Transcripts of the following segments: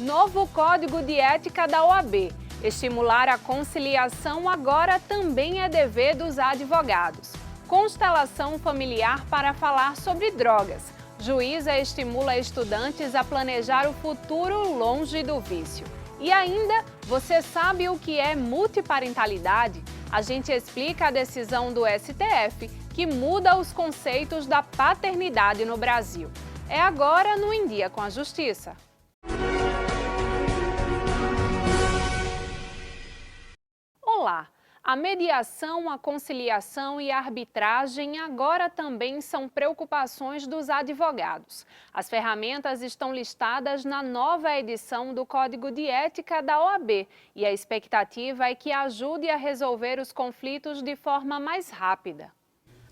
Novo Código de Ética da OAB. Estimular a conciliação agora também é dever dos advogados. Constelação familiar para falar sobre drogas. Juíza estimula estudantes a planejar o futuro longe do vício. E ainda, você sabe o que é multiparentalidade? A gente explica a decisão do STF, que muda os conceitos da paternidade no Brasil. É agora no Em Dia com a Justiça. Olá! A mediação, a conciliação e a arbitragem agora também são preocupações dos advogados. As ferramentas estão listadas na nova edição do Código de Ética da OAB e a expectativa é que ajude a resolver os conflitos de forma mais rápida.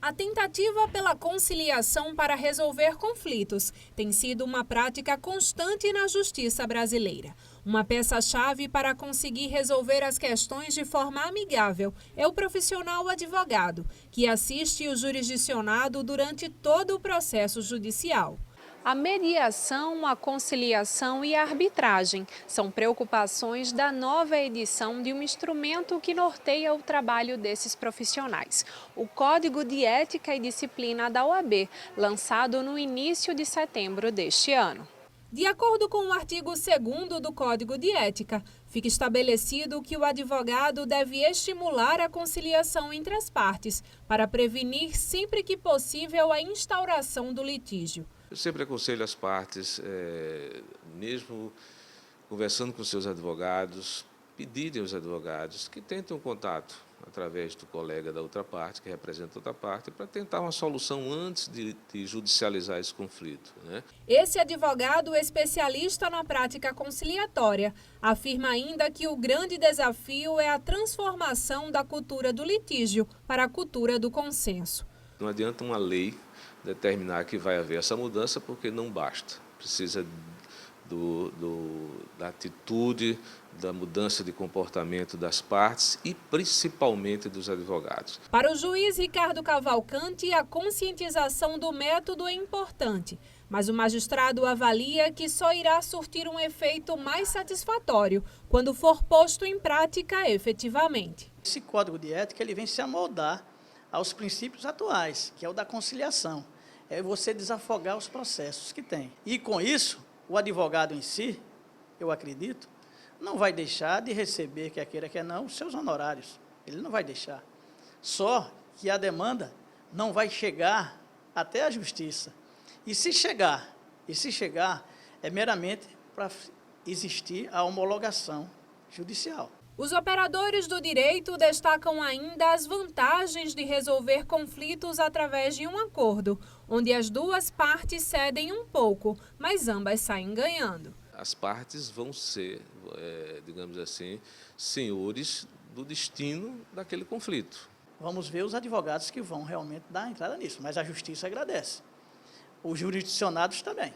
A tentativa pela conciliação para resolver conflitos tem sido uma prática constante na justiça brasileira. Uma peça-chave para conseguir resolver as questões de forma amigável é o profissional advogado, que assiste o jurisdicionado durante todo o processo judicial. A mediação, a conciliação e a arbitragem são preocupações da nova edição de um instrumento que norteia o trabalho desses profissionais, o Código de Ética e Disciplina da OAB, lançado no início de setembro deste ano. De acordo com o artigo 2º do Código de Ética, fica estabelecido que o advogado deve estimular a conciliação entre as partes para prevenir sempre que possível a instauração do litígio. Eu sempre aconselho as partes, mesmo conversando com seus advogados, pedirem aos advogados que tentem um contato através do colega da outra parte, que representa outra parte, para tentar uma solução antes de judicializar esse conflito, né? Esse advogado especialista na prática conciliatória afirma ainda que o grande desafio é a transformação da cultura do litígio para a cultura do consenso. Não adianta uma lei determinar que vai haver essa mudança, porque não basta. Precisa da atitude, da mudança de comportamento das partes e principalmente dos advogados. Para o juiz Ricardo Cavalcante, a conscientização do método é importante, mas o magistrado avalia que só irá surtir um efeito mais satisfatório quando for posto em prática efetivamente. Esse Código de Ética ele vem se amoldar aos princípios atuais, que é o da conciliação. É você desafogar os processos que tem. E com isso, o advogado em si, eu acredito, não vai deixar de receber, quer queira, quer não, os seus honorários. Ele não vai deixar. Só que a demanda não vai chegar até a justiça. E se chegar, é meramente para existir a homologação judicial. Os operadores do direito destacam ainda as vantagens de resolver conflitos através de um acordo, onde as duas partes cedem um pouco, mas ambas saem ganhando. As partes vão ser, digamos assim, senhores do destino daquele conflito. Vamos ver os advogados que vão realmente dar entrada nisso, mas a justiça agradece. Os jurisdicionados também.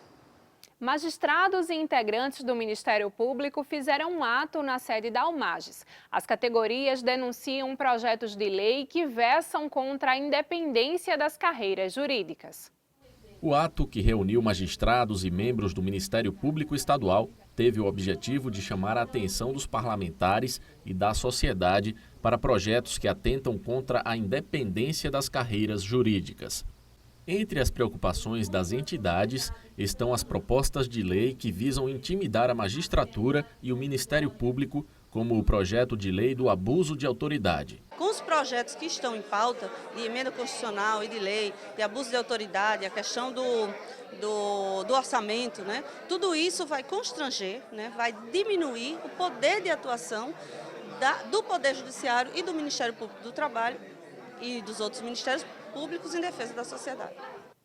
Magistrados e integrantes do Ministério Público fizeram um ato na sede da Almages. As categorias denunciam projetos de lei que versam contra a independência das carreiras jurídicas. O ato, que reuniu magistrados e membros do Ministério Público Estadual, teve o objetivo de chamar a atenção dos parlamentares e da sociedade para projetos que atentam contra a independência das carreiras jurídicas. Entre as preocupações das entidades estão as propostas de lei que visam intimidar a magistratura e o Ministério Público, como o projeto de lei do abuso de autoridade. Com os projetos que estão em pauta, de emenda constitucional e de lei, de abuso de autoridade, a questão do orçamento, né? Tudo isso vai constranger, né? Vai diminuir o poder de atuação do Poder Judiciário e do Ministério Público do Trabalho e dos outros ministérios públicos em defesa da sociedade.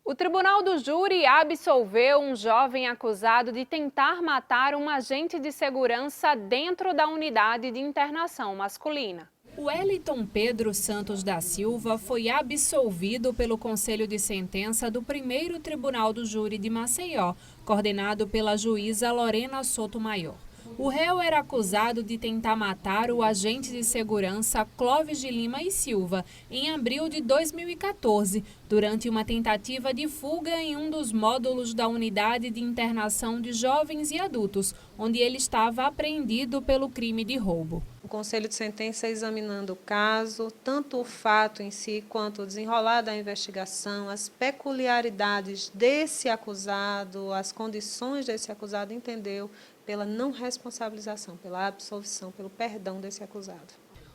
O Tribunal do Júri absolveu um jovem acusado de tentar matar um agente de segurança dentro da unidade de internação masculina. O Wellington Pedro Santos da Silva foi absolvido pelo Conselho de Sentença do 1º Tribunal do Júri de Maceió, coordenado pela juíza Lorena Sotomayor. O réu era acusado de tentar matar o agente de segurança Clóvis de Lima e Silva em abril de 2014, durante uma tentativa de fuga em um dos módulos da unidade de internação de jovens e adultos, onde ele estava apreendido pelo crime de roubo. O Conselho de Sentença examinando o caso, tanto o fato em si quanto o desenrolar da investigação, as peculiaridades desse acusado, as condições desse acusado, entendeu pela não responsabilização, pela absolvição, pelo perdão desse acusado.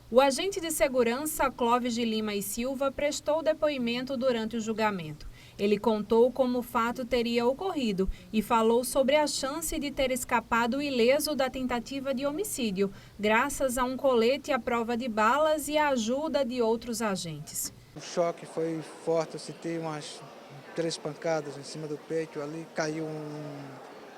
O agente de segurança Clóvis de Lima e Silva prestou depoimento durante o julgamento. Ele contou como o fato teria ocorrido e falou sobre a chance de ter escapado ileso da tentativa de homicídio, graças a um colete à prova de balas e a ajuda de outros agentes. O choque foi forte, eu senti umas 3 pancadas em cima do peito, ali caiu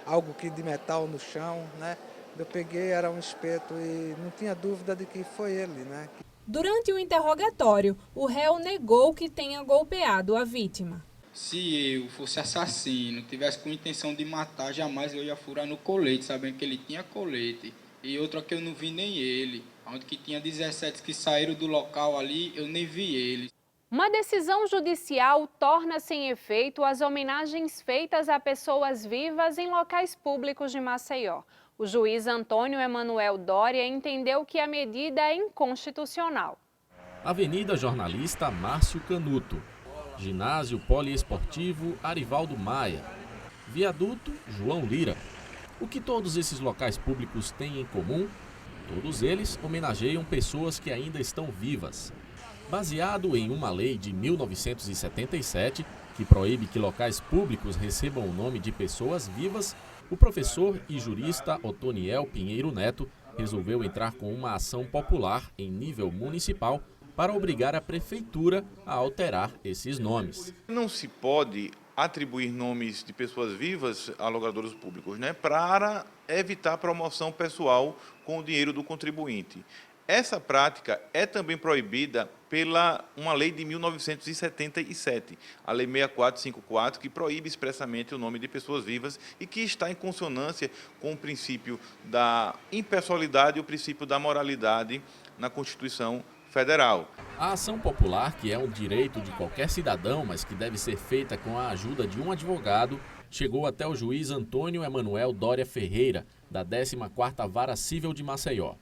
algo de metal no chão, né? Eu peguei, era um espeto e não tinha dúvida de que foi ele, né? Durante o interrogatório, o réu negou que tenha golpeado a vítima. Se eu fosse assassino, tivesse com intenção de matar, jamais eu ia furar no colete, sabendo que ele tinha colete. E outra que eu não vi nem ele, onde que tinha 17 que saíram do local ali, eu nem vi eles. Uma decisão judicial torna sem efeito as homenagens feitas a pessoas vivas em locais públicos de Maceió. O juiz Antônio Emanuel Doria entendeu que a medida é inconstitucional. Avenida Jornalista Márcio Canuto, Ginásio Poliesportivo Arivaldo Maia, Viaduto João Lira. O que todos esses locais públicos têm em comum? Todos eles homenageiam pessoas que ainda estão vivas. Baseado em uma lei de 1977, que proíbe que locais públicos recebam o nome de pessoas vivas, o professor e jurista Otoniel Pinheiro Neto resolveu entrar com uma ação popular em nível municipal para obrigar a prefeitura a alterar esses nomes. Não se pode atribuir nomes de pessoas vivas a logradouros públicos, né, para evitar promoção pessoal com o dinheiro do contribuinte. Essa prática é também proibida pela uma lei de 1977, a Lei 6454, que proíbe expressamente o nome de pessoas vivas e que está em consonância com o princípio da impessoalidade e o princípio da moralidade na Constituição Federal. A ação popular, que é um direito de qualquer cidadão, mas que deve ser feita com a ajuda de um advogado, chegou até o juiz Antônio Emanuel Doria Ferreira, da 14ª Vara Cível de Maceió.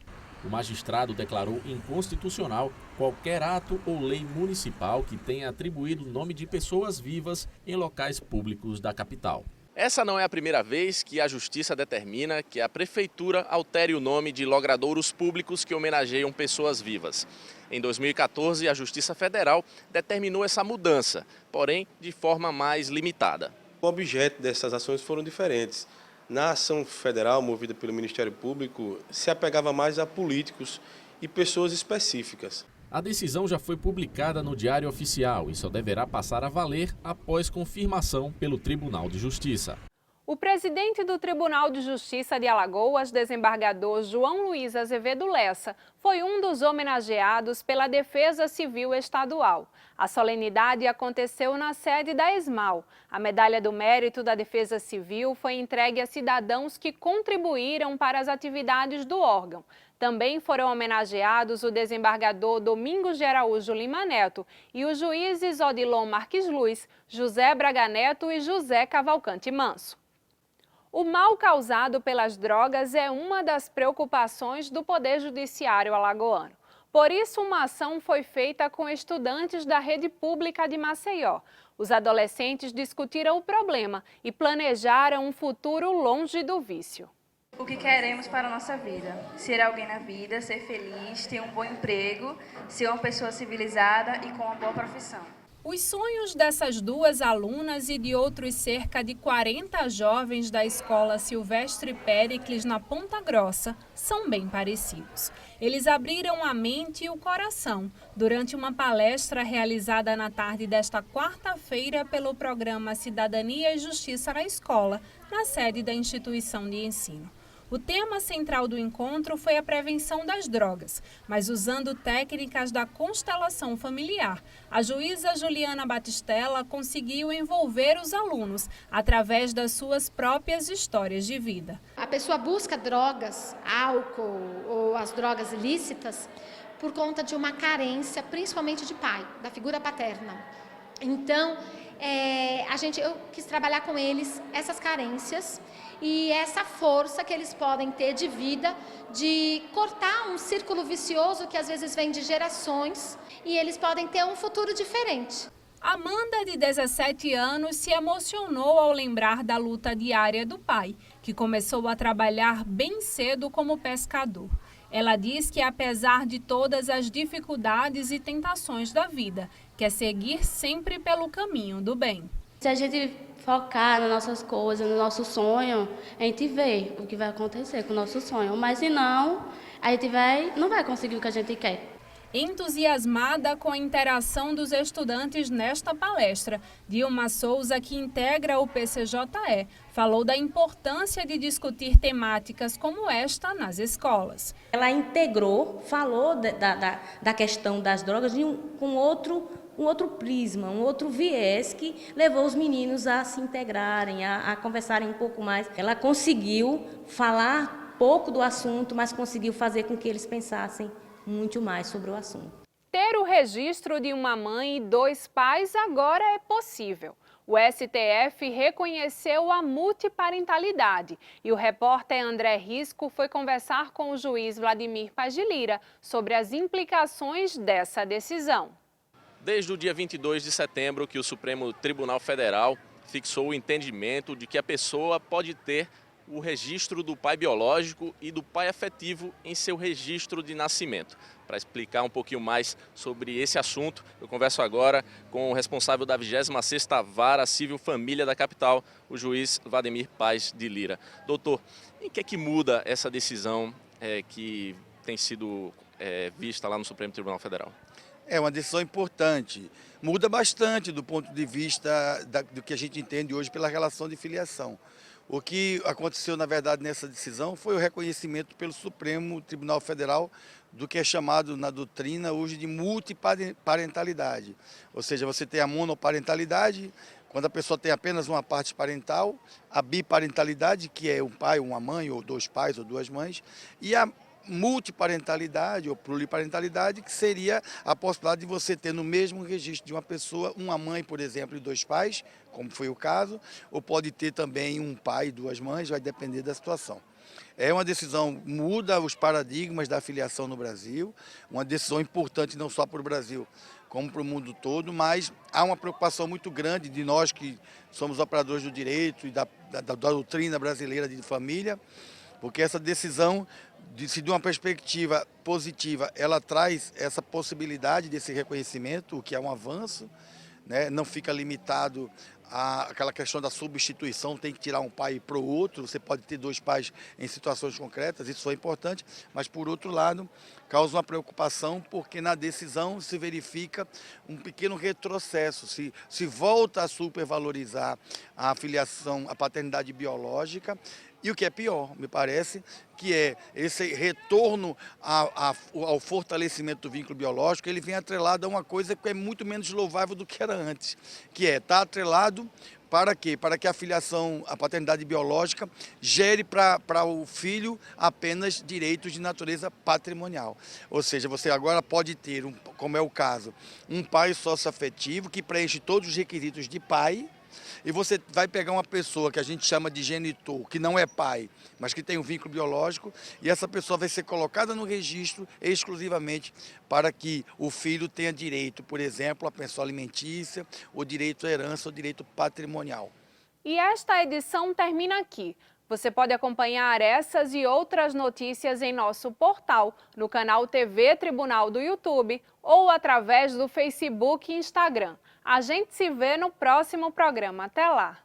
O magistrado declarou inconstitucional qualquer ato ou lei municipal que tenha atribuído o nome de pessoas vivas em locais públicos da capital. Essa não é a primeira vez que a Justiça determina que a Prefeitura altere o nome de logradouros públicos que homenageiam pessoas vivas. Em 2014, a Justiça Federal determinou essa mudança, porém de forma mais limitada. O objeto dessas ações foram diferentes. Na ação federal, movida pelo Ministério Público, se apegava mais a políticos e pessoas específicas. A decisão já foi publicada no Diário Oficial e só deverá passar a valer após confirmação pelo Tribunal de Justiça. O presidente do Tribunal de Justiça de Alagoas, desembargador João Luiz Azevedo Lessa, foi um dos homenageados pela Defesa Civil Estadual. A solenidade aconteceu na sede da ESMAL. A Medalha do Mérito da Defesa Civil foi entregue a cidadãos que contribuíram para as atividades do órgão. Também foram homenageados o desembargador Domingos de Araújo Lima Neto e os juízes Odilon Marques Luz, José Braga Neto e José Cavalcante Manso. O mal causado pelas drogas é uma das preocupações do Poder Judiciário alagoano. Por isso, uma ação foi feita com estudantes da rede pública de Maceió. Os adolescentes discutiram o problema e planejaram um futuro longe do vício. O que queremos para a nossa vida? Ser alguém na vida, ser feliz, ter um bom emprego, ser uma pessoa civilizada e com uma boa profissão. Os sonhos dessas duas alunas e de outros cerca de 40 jovens da Escola Silvestre Péricles, na Ponta Grossa, são bem parecidos. Eles abriram a mente e o coração durante uma palestra realizada na tarde desta quarta-feira pelo programa Cidadania e Justiça na Escola, na sede da instituição de ensino. O tema central do encontro foi a prevenção das drogas, mas usando técnicas da constelação familiar. A juíza Juliana Batistella conseguiu envolver os alunos através das suas próprias histórias de vida. A pessoa busca drogas, álcool ou as drogas ilícitas por conta de uma carência, principalmente de pai, da figura paterna. Então, eu quis trabalhar com eles essas carências e essa força que eles podem ter de vida, de cortar um círculo vicioso que às vezes vem de gerações e eles podem ter um futuro diferente. Amanda, de 17 anos, se emocionou ao lembrar da luta diária do pai, que começou a trabalhar bem cedo como pescador. Ela diz que, apesar de todas as dificuldades e tentações da vida, quer seguir sempre pelo caminho do bem. Se a gente focar nas nossas coisas, no nosso sonho, a gente vê o que vai acontecer com o nosso sonho. Mas se não, a gente não vai conseguir o que a gente quer. Entusiasmada com a interação dos estudantes nesta palestra, Dilma Souza, que integra o PCJE, falou da importância de discutir temáticas como esta nas escolas. Ela integrou, falou da questão das drogas com um outro prisma, um outro viés que levou os meninos a se integrarem, a conversarem um pouco mais. Ela conseguiu falar pouco do assunto, mas conseguiu fazer com que eles pensassem muito mais sobre o assunto. Ter o registro de uma mãe e 2 pais agora é possível. O STF reconheceu a multiparentalidade e o repórter André Risco foi conversar com o juiz Vladimir Paz de Lira sobre as implicações dessa decisão. Desde o dia 22 de setembro que o Supremo Tribunal Federal fixou o entendimento de que a pessoa pode ter o registro do pai biológico e do pai afetivo em seu registro de nascimento. Para explicar um pouquinho mais sobre esse assunto, eu converso agora com o responsável da 26ª Vara Civil Família da capital, o juiz Vladimir Paz de Lira. Doutor, em que é que muda essa decisão que tem sido vista lá no Supremo Tribunal Federal? É uma decisão importante. Muda bastante do ponto de vista do que a gente entende hoje pela relação de filiação. O que aconteceu, na verdade, nessa decisão foi o reconhecimento pelo Supremo Tribunal Federal do que é chamado na doutrina hoje de multiparentalidade. Ou seja, você tem a monoparentalidade, quando a pessoa tem apenas uma parte parental, a biparentalidade, que é um pai, uma mãe, ou 2 pais ou 2 mães, e a multiparentalidade ou pluriparentalidade, que seria a possibilidade de você ter no mesmo registro de uma pessoa, uma mãe, por exemplo, e 2 pais, como foi o caso, ou pode ter também um pai e 2 mães, vai depender da situação. É uma decisão, muda os paradigmas da filiação no Brasil, uma decisão importante não só para o Brasil, como para o mundo todo, mas há uma preocupação muito grande de nós que somos operadores do direito e da doutrina brasileira de família, porque essa decisão, se de uma perspectiva positiva, ela traz essa possibilidade desse reconhecimento, o que é um avanço, né? Não fica limitado àquela questão da substituição, tem que tirar um pai para o outro, você pode ter 2 pais em situações concretas, isso é importante, mas por outro lado, causa uma preocupação porque na decisão se verifica um pequeno retrocesso, se volta a supervalorizar a filiação, a paternidade biológica. E o que é pior, me parece, que é esse retorno ao fortalecimento do vínculo biológico, ele vem atrelado a uma coisa que é muito menos louvável do que era antes, que é estar atrelado para quê? Para que a filiação, a paternidade biológica, gere para o filho apenas direitos de natureza patrimonial. Ou seja, você agora pode ter, como é o caso, um pai socioafetivo que preenche todos os requisitos de pai, e você vai pegar uma pessoa que a gente chama de genitor, que não é pai, mas que tem um vínculo biológico, e essa pessoa vai ser colocada no registro exclusivamente para que o filho tenha direito, por exemplo, à pensão alimentícia, o direito à herança, o direito patrimonial. E esta edição termina aqui. Você pode acompanhar essas e outras notícias em nosso portal, no canal TV Tribunal do YouTube ou através do Facebook e Instagram. A gente se vê no próximo programa. Até lá!